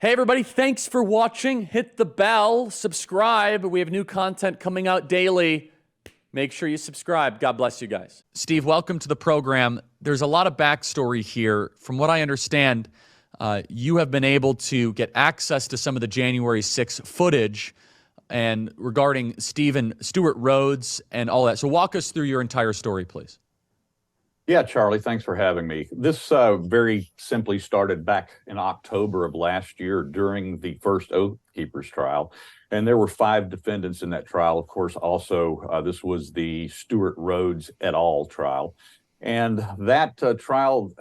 Hey everybody, thanks for watching. Hit the bell, subscribe. We have new content coming out daily. Make sure you subscribe. God bless you guys. Steve, welcome to the program. There's a lot of backstory here. From what I understand, you have been able to get access to some of the January 6th footage and regarding Stewart Rhodes and all that. So walk us through your entire story, please. Yeah, Charlie, thanks for having me. This very simply started back in October of last year during the first Oath Keepers trial. And there were 5 defendants in that trial. Of course, also, this was the Stewart Rhodes et al. Trial. And that trial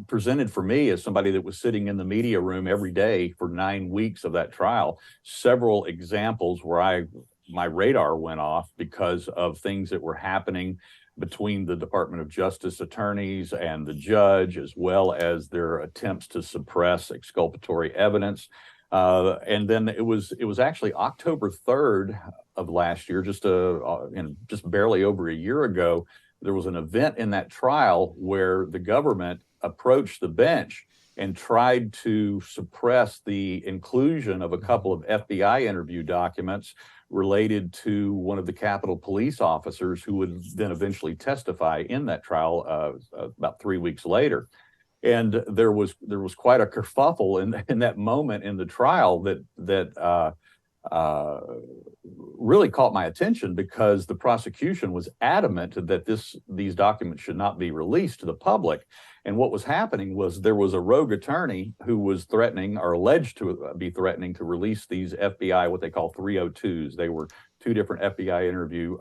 presented for me, as somebody that was sitting in the media room every day for 9 weeks of that trial, several examples where my radar went off because of things that were happening between the Department of Justice attorneys and the judge, as well as their attempts to suppress exculpatory evidence. And then it was actually October 3rd of last year, just barely over a year ago, there was an event in that trial where the government approached the bench and tried to suppress the inclusion of a couple of FBI interview documents related to one of the Capitol police officers who would then eventually testify in that trial about 3 weeks later. And there was quite a kerfuffle in that moment in the trial that really caught my attention, because the prosecution was adamant that these documents should not be released to the public. And what was happening was there was a rogue attorney who was threatening, or alleged to be threatening, to release these FBI, what they call 302s. They were 2 different FBI interview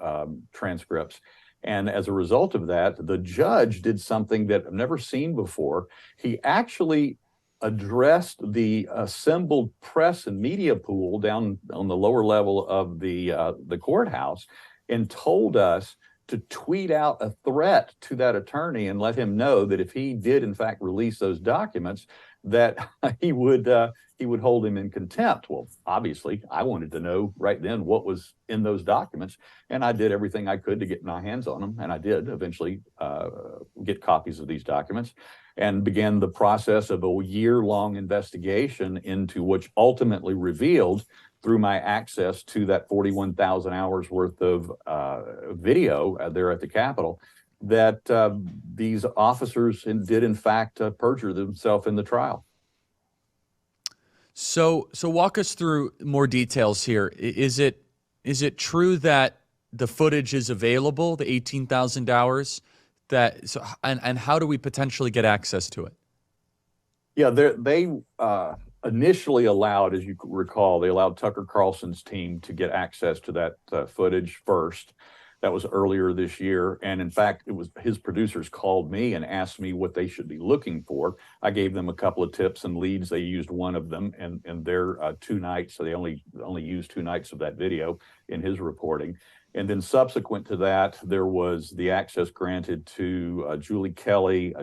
transcripts. And as a result of that, the judge did something that I've never seen before. He actually addressed the assembled press and media pool down on the lower level of the courthouse and told us to tweet out a threat to that attorney and let him know that if he did in fact release those documents, that he would hold him in contempt. Well, obviously, I wanted to know right then what was in those documents, and I did everything I could to get my hands on them, and I did eventually get copies of these documents, and began the process of a year-long investigation into which ultimately revealed, through my access to that 41,000 hours worth of video there at the Capitol, that these officers did in fact perjure themselves in the trial. So walk us through more details here. Is it true that the footage is available, the 18,000 hours? And how do we potentially get access to it? Yeah, they initially allowed, as you recall, they allowed Tucker Carlson's team to get access to that footage first. That was earlier this year. And in fact, it was his producers called me and asked me what they should be looking for. I gave them a couple of tips and leads. They used one of them, and their 2 nights. So they only used 2 nights of that video in his reporting. And then subsequent to that, there was the access granted to Julie Kelly,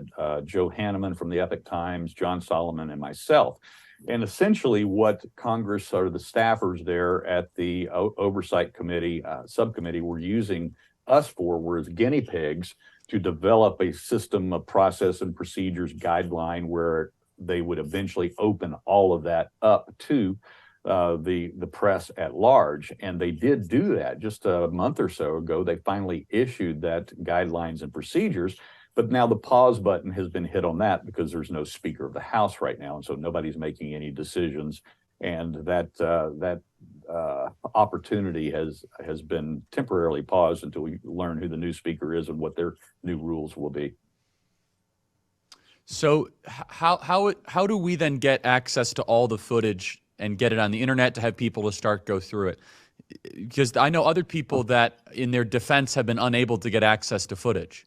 Joe Hanneman from the Epoch Times, John Solomon, and myself. And essentially what Congress, or the staffers there at the Oversight Committee, subcommittee, were using us for was guinea pigs to develop a system of process and procedures guideline where they would eventually open all of that up to the press at large. And they did do that just a month or so ago. They finally issued that guidelines and procedures. But now the pause button has been hit on that because there's no Speaker of the House right now, and so nobody's making any decisions. And that opportunity has been temporarily paused until we learn who the new Speaker is and what their new rules will be. So how do we then get access to all the footage and get it on the internet to have people to go through it? Because I know other people that in their defense have been unable to get access to footage.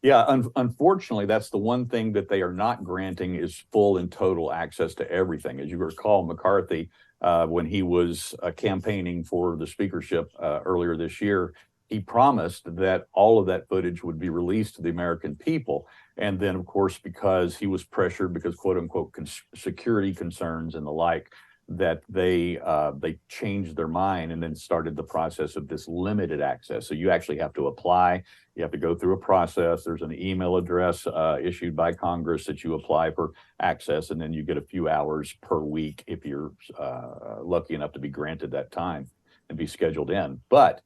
Yeah, unfortunately, that's the one thing that they are not granting, is full and total access to everything. As you recall, McCarthy, when he was campaigning for the speakership earlier this year, he promised that all of that footage would be released to the American people. And then, of course, because he was pressured because, quote unquote, security concerns and the like, that they changed their mind and then started the process of this limited access. So you actually have to apply. You have to go through a process. There's an email address issued by Congress that you apply for access, and then you get a few hours per week if you're lucky enough to be granted that time and be scheduled in. But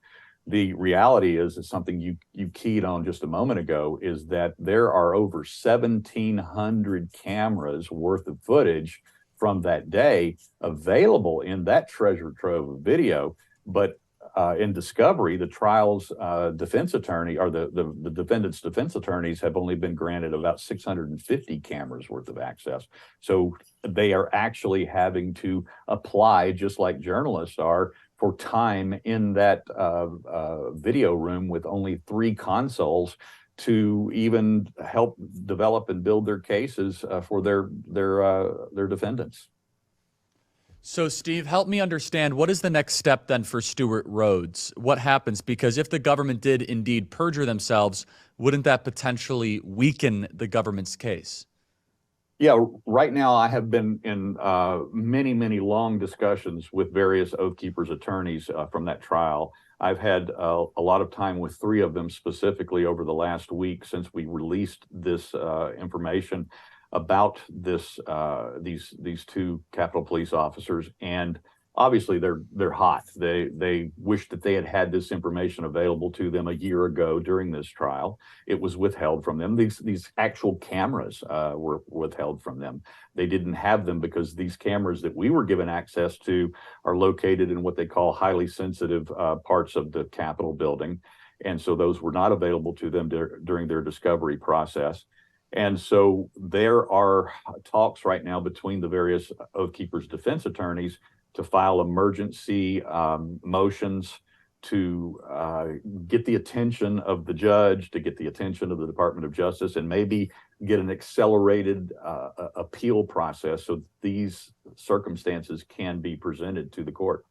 the reality is something you keyed on just a moment ago, is that there are over 1,700 cameras worth of footage from that day available in that treasure trove of video. But in discovery, the trial's defense attorney, or the defendant's defense attorneys, have only been granted about 650 cameras worth of access. So they are actually having to apply, just like journalists are, for time in that video room with only 3 consoles to even help develop and build their cases for their defendants. So, Steve, help me understand, what is the next step then for Stewart Rhodes? What happens? Because if the government did indeed perjure themselves, wouldn't that potentially weaken the government's case? Yeah, right now I have been in many long discussions with various Oath Keepers attorneys from that trial. I've had a lot of time with 3 of them specifically over the last week since we released this information about this these 2 Capitol Police officers, and obviously they're hot. They wish that they had had this information available to them a year ago during this trial. It was withheld from them. These actual cameras were withheld from them. They didn't have them because these cameras that we were given access to are located in what they call highly sensitive parts of the Capitol building, and so those were not available to them during their discovery process. And so there are talks right now between the various Oath Keepers defense attorneys to file emergency motions to get the attention of the judge, to get the attention of the Department of Justice, and maybe get an accelerated appeal process so these circumstances can be presented to the court.